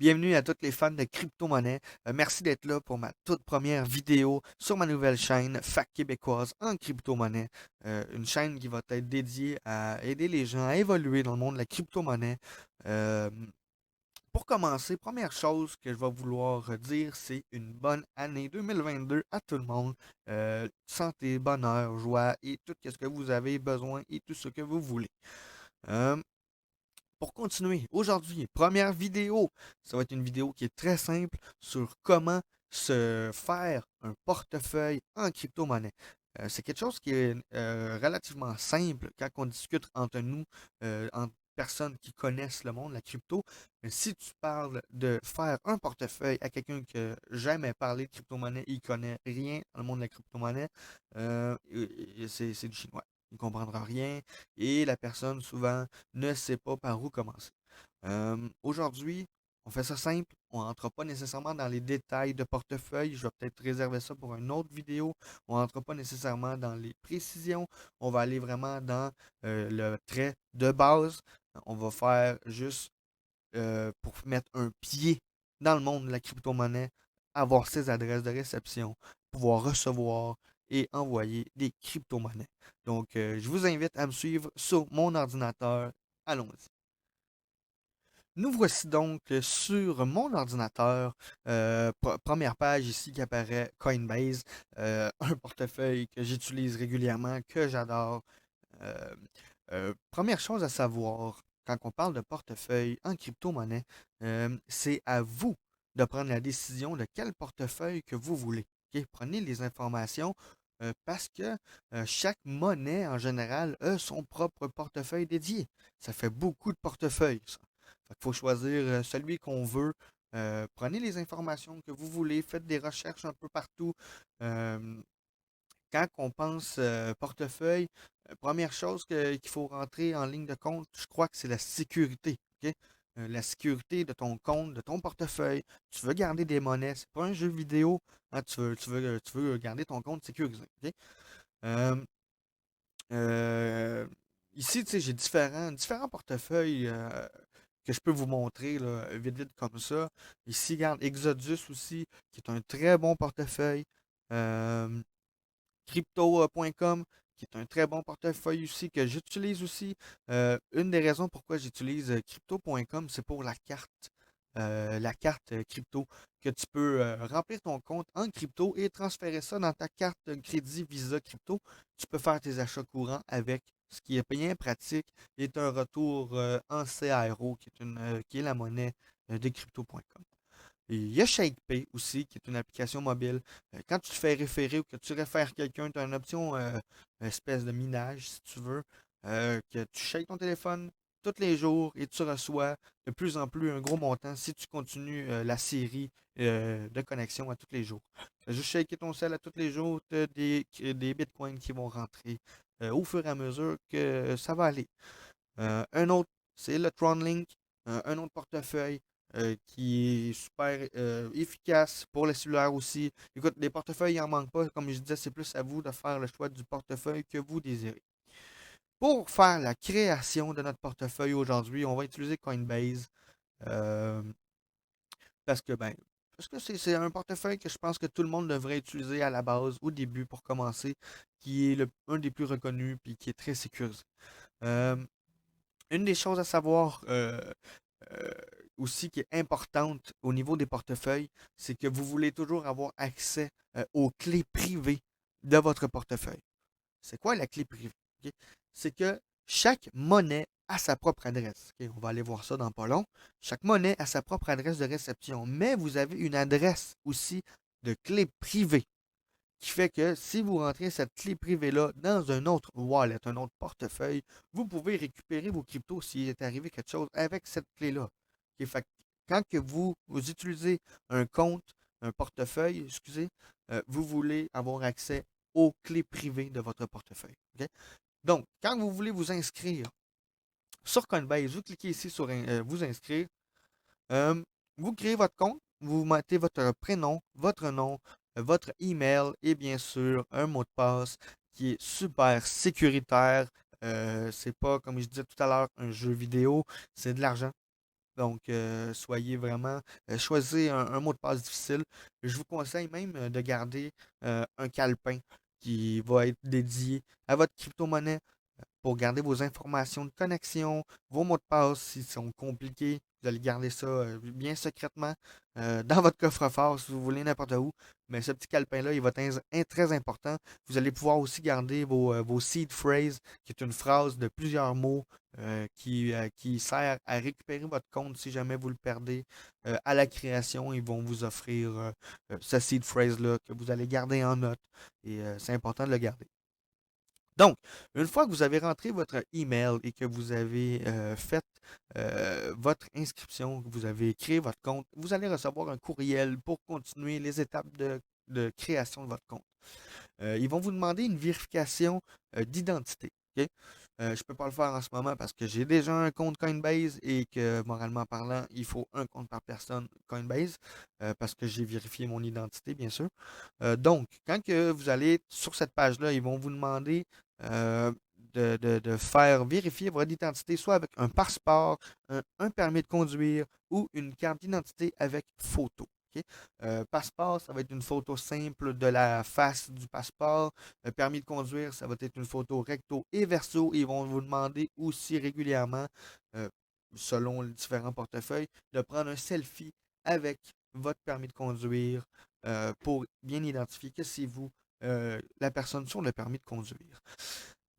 Bienvenue à tous les fans de crypto-monnaie. Merci d'être là pour ma toute première vidéo sur ma nouvelle chaîne Fac québécoise en crypto-monnaie. Une chaîne qui va être dédiée à aider les gens à évoluer dans le monde de la crypto-monnaie. Euh, pour commencer, première chose que je vais vouloir dire, c'est une bonne année 2022 à tout le monde. Santé, bonheur, joie et tout ce que vous avez besoin et tout ce que vous voulez. Euh, pour continuer, aujourd'hui, première vidéo. Ça va être une vidéo qui est très simple sur comment se faire un portefeuille en crypto-monnaie. C'est quelque chose qui est relativement simple quand on discute entre nous, entre personnes qui connaissent le monde, la crypto. Mais si tu parles de faire un portefeuille à quelqu'un qui n'a jamais parlé de crypto-monnaie, il ne connaît rien dans le monde de la crypto-monnaie, c'est du chinois. Il ne comprendra rien et la personne souvent ne sait pas par où commencer. Aujourd'hui, on fait ça simple. On rentre pas nécessairement dans les détails de portefeuille. Je vais peut-être réserver ça pour une autre vidéo. On rentre pas nécessairement dans les précisions. On va aller vraiment dans le trait de base. On va faire juste pour mettre un pied dans le monde de la crypto-monnaie, avoir ses adresses de réception, pouvoir recevoir et envoyer des crypto-monnaies. Donc, je vous invite à me suivre sur mon ordinateur. Allons-y. Nous voici donc sur mon ordinateur. Première page ici qui apparaît Coinbase, un portefeuille que j'utilise régulièrement, que j'adore. Euh, Première chose à savoir, quand on parle de portefeuille en crypto-monnaie, c'est à vous de prendre la décision de quel portefeuille que vous voulez. Ok? Prenez les informations parce que chaque monnaie en général a son propre portefeuille dédié. Ça fait beaucoup de portefeuilles, ça. Fait qu'il faut choisir celui qu'on veut. Prenez les informations que vous voulez, faites des recherches un peu partout. Euh, Quand on pense portefeuille, première chose qu'il faut rentrer en ligne de compte, je crois que c'est la sécurité. Ok? La sécurité de ton compte, de ton portefeuille. Tu veux garder des monnaies, c'est pas un jeu vidéo. Hein, tu veux garder ton compte sécurisé. Ok? Euh, euh, Ici, tu sais, j'ai différents portefeuilles que je peux vous montrer là, vite, vite comme ça. Ici, regarde, Exodus aussi, qui est un très bon portefeuille. Euh, Crypto.com, qui est un très bon portefeuille aussi, que j'utilise aussi. Une des raisons pourquoi j'utilise Crypto.com, c'est pour la carte crypto, que tu peux remplir ton compte en crypto et transférer ça dans ta carte crédit Visa crypto. Tu peux faire tes achats courants avec, ce qui est bien pratique, et un retour en CRO, qui est la monnaie de Crypto.com. Et il y a ShakePay aussi, qui est une application mobile. Quand tu te fais référer ou que tu réfères quelqu'un, tu as une option espèce de minage, si tu veux, que tu shakes ton téléphone tous les jours et tu reçois de plus en plus un gros montant si tu continues la série de connexions à tous les jours. Tu as juste shaker ton sel à tous les jours, tu as des bitcoins qui vont rentrer au fur et à mesure que ça va aller. Un autre, c'est le TronLink, un autre portefeuille qui est super efficace pour les cellulaires aussi. Écoute, les portefeuilles, il n'en manque pas. Comme je disais, c'est plus à vous de faire le choix du portefeuille que vous désirez. Pour faire la création de notre portefeuille aujourd'hui, on va utiliser Coinbase euh, parce que ben, parce que c'est un portefeuille que je pense que tout le monde devrait utiliser à la base, au début, pour commencer, qui est un des plus reconnus et qui est très sécurisé. Euh, une des choses à savoir euh, aussi qui est importante au niveau des portefeuilles, c'est que vous voulez toujours avoir accès aux clés privées de votre portefeuille. C'est quoi la clé privée? Ok? C'est que chaque monnaie a sa propre adresse. Ok? On va aller voir ça dans pas long. Chaque monnaie a sa propre adresse de réception, mais vous avez une adresse aussi de clé privée qui fait que si vous rentrez cette clé privée-là dans un autre wallet, un autre portefeuille, vous pouvez récupérer vos cryptos s'il est arrivé quelque chose avec cette clé-là. Ok, fait que quand que vous utilisez un compte, un portefeuille, excusez, vous voulez avoir accès aux clés privées de votre portefeuille. Ok? Donc, quand vous voulez vous inscrire sur Coinbase, vous cliquez ici sur vous inscrire. Euh, Vous créez votre compte, vous mettez votre prénom, votre nom, votre email et bien sûr un mot de passe qui est super sécuritaire. C'est pas, comme je disais tout à l'heure, un jeu vidéo, c'est de l'argent. Donc, soyez vraiment, choisissez un mot de passe difficile. Je vous conseille même de garder un calepin qui va être dédié à votre crypto-monnaie pour garder vos informations de connexion, vos mots de passe s'ils sont compliqués. Vous allez garder ça bien secrètement dans votre coffre-fort si vous voulez n'importe où. Mais ce petit calepin-là, il va être très important. Vous allez pouvoir aussi garder vos seed phrases, qui est une phrase de plusieurs mots qui sert à récupérer votre compte si jamais vous le perdez. À la création, ils vont vous offrir ce seed phrase-là que vous allez garder en note. Et c'est important de le garder. Donc, une fois que vous avez rentré votre email et que vous avez fait votre inscription, que vous avez créé votre compte, vous allez recevoir un courriel pour continuer les étapes de création de votre compte. Ils vont vous demander une vérification d'identité. OK? Je ne peux pas le faire en ce moment parce que j'ai déjà un compte Coinbase et que, moralement parlant, il faut un compte par personne Coinbase parce que j'ai vérifié mon identité, bien sûr. Donc, quand que vous allez sur cette page-là, ils vont vous demander euh, de faire vérifier votre identité soit avec un passeport, un permis de conduire ou une carte d'identité avec photo. OK? Passeport, ça va être une photo simple de la face du passeport. Permis de conduire, ça va être une photo recto et verso. Ils vont vous demander aussi régulièrement, euh, selon les différents portefeuilles, de prendre un selfie avec votre permis de conduire pour bien identifier que c'est vous, la personne sur le permis de conduire.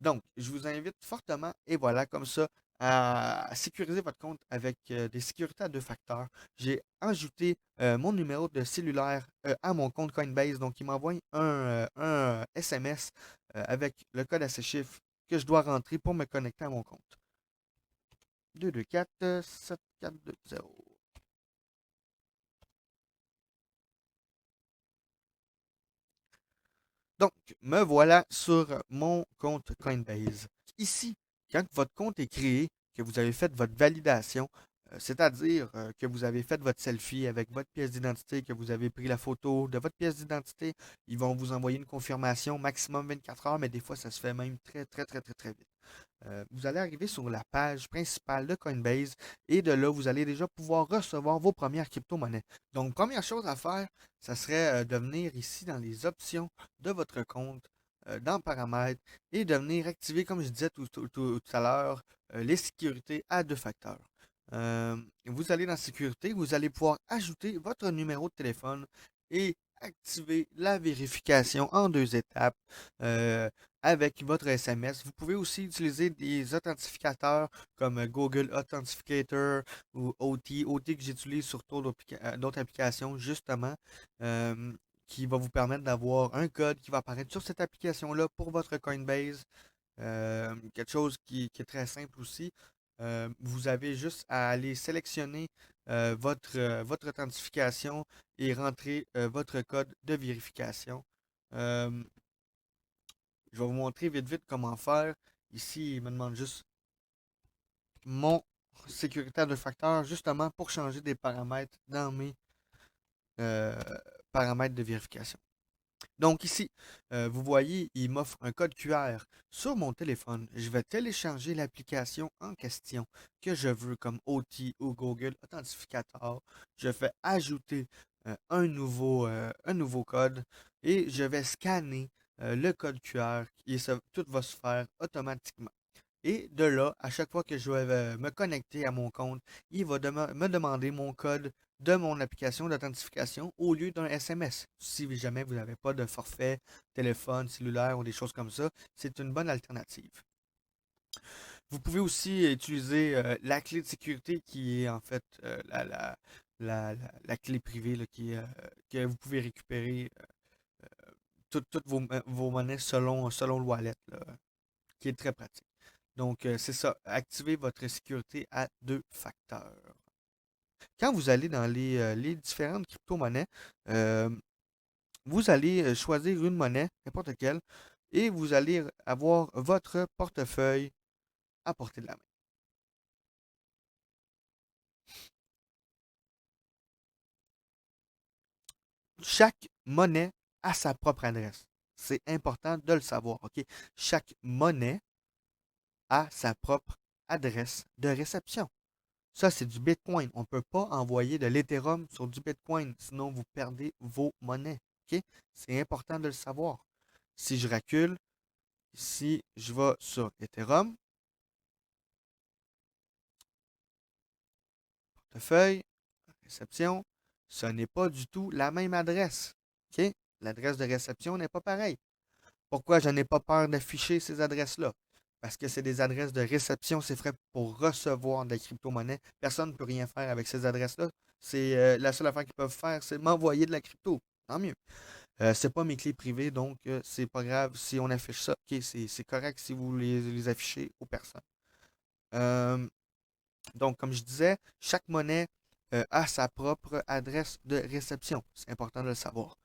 Donc, je vous invite fortement, et voilà, comme ça, à sécuriser votre compte avec des sécurités à deux facteurs. J'ai ajouté mon numéro de cellulaire à mon compte Coinbase, donc il m'envoie un SMS avec le code à ces chiffres que je dois rentrer pour me connecter à mon compte. 224 7420. Donc, me voilà sur mon compte Coinbase. Ici, quand votre compte est créé, que vous avez fait votre validation, c'est-à-dire que vous avez fait votre selfie avec votre pièce d'identité, que vous avez pris la photo de votre pièce d'identité, ils vont vous envoyer une confirmation maximum 24 heures, mais des fois, ça se fait même très, très, très, très, très vite. Vous allez arriver sur la page principale de Coinbase et de là, vous allez déjà pouvoir recevoir vos premières crypto-monnaies. Donc, première chose à faire, ça serait de venir ici dans les options de votre compte, dans Paramètres, et de venir activer, comme je disais tout à l'heure, les sécurités à deux facteurs. Vous allez dans Sécurité, vous allez pouvoir ajouter votre numéro de téléphone et activer la vérification en deux étapes. Avec votre SMS. Vous pouvez aussi utiliser des authentificateurs comme Google Authenticator ou OT, OT que j'utilise sur d'autres applications justement, euh, qui va vous permettre d'avoir un code qui va apparaître sur cette application-là pour votre Coinbase. Quelque chose qui est très simple aussi. Vous avez juste à aller sélectionner votre authentification et rentrer votre code de vérification. Euh, je vais vous montrer vite vite comment faire. Ici, il me demande juste mon sécuritaire de facteur, justement pour changer des paramètres dans mes euh, paramètres de vérification. Donc ici, vous voyez, il m'offre un code QR sur mon téléphone. Je vais télécharger l'application en question que je veux comme OT ou Google Authentificator. Je fais ajouter un nouveau code et je vais scanner le code QR et tout va se faire automatiquement. Et de là, à chaque fois que je vais me connecter à mon compte, il va me demander mon code de mon application d'authentification au lieu d'un SMS. Si jamais vous n'avez pas de forfait, téléphone, cellulaire ou des choses comme ça, c'est une bonne alternative. Vous pouvez aussi utiliser la clé de sécurité qui est en fait la clé privée là, que vous pouvez récupérer toutes vos monnaies selon le wallet, là, qui est très pratique. Donc, c'est ça, activez votre sécurité à deux facteurs. Quand vous allez dans les différentes crypto-monnaies, euh, vous allez choisir une monnaie, n'importe quelle, et vous allez avoir votre portefeuille à portée de la main. Chaque monnaie a sa propre adresse. C'est important de le savoir, OK? Chaque monnaie a sa propre adresse de réception. Ça, c'est du Bitcoin. On ne peut pas envoyer de l'Ethereum sur du Bitcoin, sinon vous perdez vos monnaies. OK? C'est important de le savoir. Si je recule, si je vais sur Ethereum, portefeuille, réception, ce n'est pas du tout la même adresse. OK? L'adresse de réception n'est pas pareille. Pourquoi je n'ai pas peur d'afficher ces adresses-là? Parce que c'est des adresses de réception, c'est fait pour recevoir des crypto-monnaies. Personne ne peut rien faire avec ces adresses-là. C'est la seule affaire qu'ils peuvent faire, c'est m'envoyer de la crypto. Tant mieux. C'est pas mes clés privées, donc c'est pas grave si on affiche ça. Ok, c'est correct si vous les affichez aux personnes. Euh, donc, comme je disais, chaque monnaie a sa propre adresse de réception. C'est important de le savoir.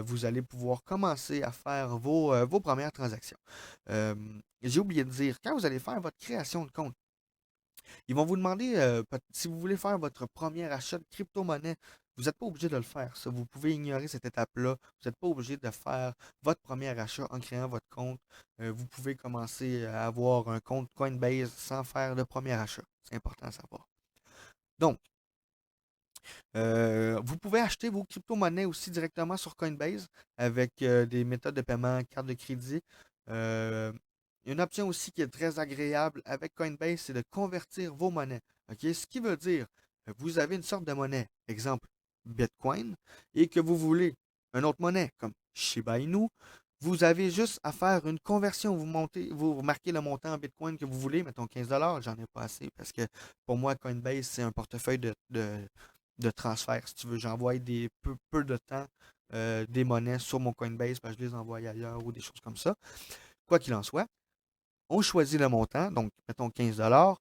Vous allez pouvoir commencer à faire vos premières transactions. Euh, j'ai oublié de dire, quand vous allez faire votre création de compte, ils vont vous demander si vous voulez faire votre premier achat de crypto-monnaie. Vous n'êtes pas obligé de le faire, ça. Vous pouvez ignorer cette étape-là. Vous n'êtes pas obligé de faire votre premier achat en créant votre compte. Vous pouvez commencer à avoir un compte Coinbase sans faire de premier achat. C'est important à savoir. Donc, vous pouvez acheter vos crypto-monnaies aussi directement sur Coinbase avec des méthodes de paiement, carte de crédit. Euh, une option aussi qui est très agréable avec Coinbase, c'est de convertir vos monnaies. OK? Ce qui veut dire, vous avez une sorte de monnaie, exemple Bitcoin, et que vous voulez une autre monnaie comme Shiba Inu. Vous avez juste à faire une conversion. Vous marquez le montant en Bitcoin que vous voulez, mettons 15 $. J'en ai pas assez parce que pour moi, Coinbase, c'est un portefeuille de transfert. Si tu veux, j'envoie peu de temps des monnaies sur mon Coinbase parce que je les envoie ailleurs ou des choses comme ça. Quoi qu'il en soit, on choisit le montant, donc mettons 15 $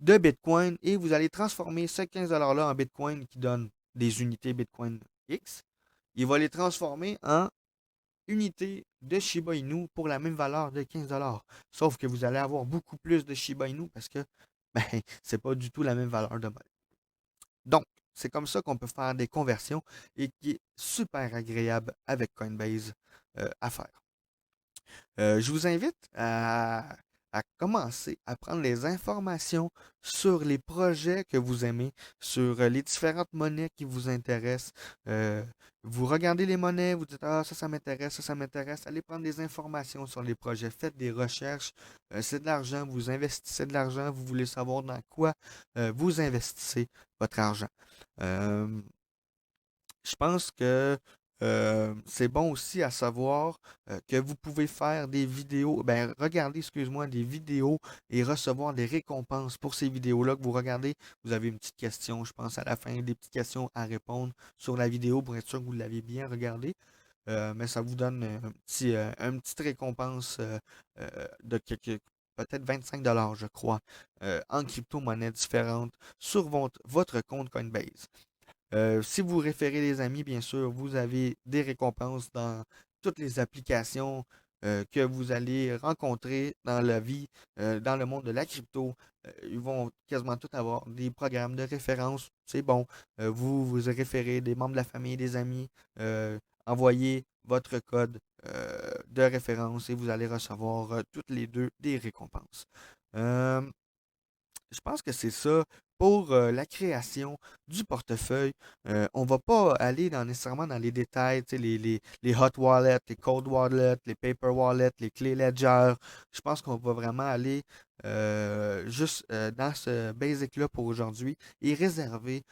de Bitcoin et vous allez transformer ce 15 $ là en Bitcoin qui donne des unités Bitcoin X. Il va les transformer en unités de Shiba Inu pour la même valeur de 15 $. Sauf que vous allez avoir beaucoup plus de Shiba Inu parce que ben, c'est pas du tout la même valeur de monnaie. Donc, c'est comme ça qu'on peut faire des conversions et qui est super agréable avec Coinbase à faire. Je vous invite à commencer à prendre les informations sur les projets que vous aimez, sur les différentes monnaies qui vous intéressent. Euh, vous regardez les monnaies, vous dites ah, ça m'intéresse, ça m'intéresse. Allez prendre des informations sur les projets, faites des recherches. C'est de l'argent, vous investissez de l'argent, vous voulez savoir dans quoi vous investissez votre argent. Euh, je pense que c'est bon aussi à savoir que vous pouvez faire des vidéos, ben regarder, excuse-moi, des vidéos et recevoir des récompenses pour ces vidéos-là que vous regardez. Vous avez une petite question, je pense, à la fin, des petites questions à répondre sur la vidéo pour être sûr que vous l'avez bien regardée. Mais ça vous donne une petite récompense de peut-être 25 $, je crois, en crypto-monnaies différentes sur votre compte Coinbase. Si vous référez des amis, bien sûr, vous avez des récompenses dans toutes les applications que vous allez rencontrer dans la vie, dans le monde de la crypto. Ils vont quasiment tous avoir des programmes de référence. C'est bon. Vous référez des membres de la famille, des amis. Envoyez votre code de référence et vous allez recevoir toutes les deux des récompenses. Euh, je pense que c'est ça pour la création du portefeuille. On ne va pas aller nécessairement dans les détails, tu sais, les hot wallets, les cold wallets, les paper wallets, les clés Ledger. Je pense qu'on va vraiment aller juste dans ce basic-là pour aujourd'hui et réserver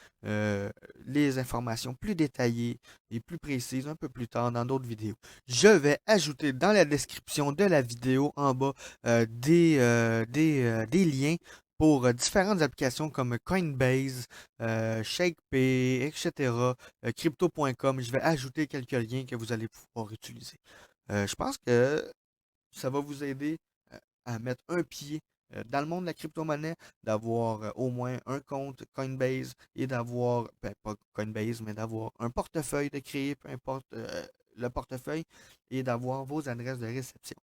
les informations plus détaillées et plus précises un peu plus tard dans d'autres vidéos. Je vais ajouter dans la description de la vidéo en bas des liens pour différentes applications comme Coinbase, ShakePay, etc., crypto.com. Je vais ajouter quelques liens que vous allez pouvoir utiliser. Je pense que ça va vous aider à mettre un pied dans le monde de la crypto-monnaie, d'avoir au moins un compte Coinbase et d'avoir, ben, pas Coinbase, mais d'avoir un portefeuille de créer, peu importe le portefeuille, et d'avoir vos adresses de réception.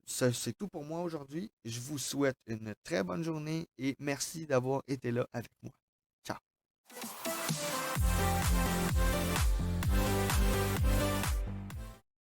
Ça, c'est tout pour moi aujourd'hui. Je vous souhaite une très bonne journée et merci d'avoir été là avec moi. Ciao.